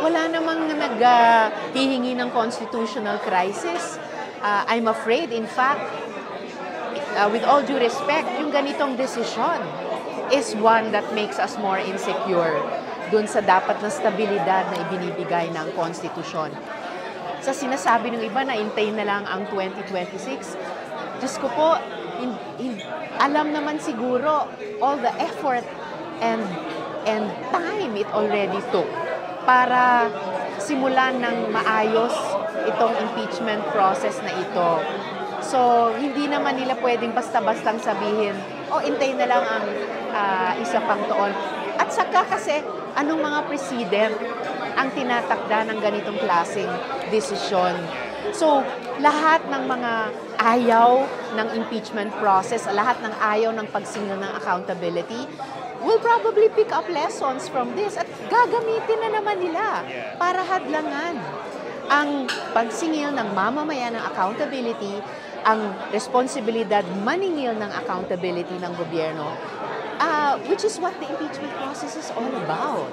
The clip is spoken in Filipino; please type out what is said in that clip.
wala namang hihingi ng constitutional crisis. I'm afraid, in fact, with all due respect, yung ganitong desisyon is one that makes us more insecure dun sa dapat na stabilidad na ibinibigay ng konstitusyon. Sa sinasabi ng iba na hintayin na lang ang 2026, Diyos ko po, alam naman siguro all the effort and time it already took para simulan ng maayos itong impeachment process na ito. So, hindi naman nila pwedeng basta-bastang sabihin, hintayin na lang ang isa pang taon. At saka kasi, anong mga president ang tinatakda ng ganitong klaseng desisyon? So, lahat ng mga ayaw ng impeachment process, lahat ng ayaw ng pagsingil ng accountability, will probably pick up lessons from this at gagamitin na naman nila para hadlangan ang pagsingil ng mamamayan ng accountability, ang responsibilidad maningil ng accountability ng gobyerno, which is what the impeachment process is all about.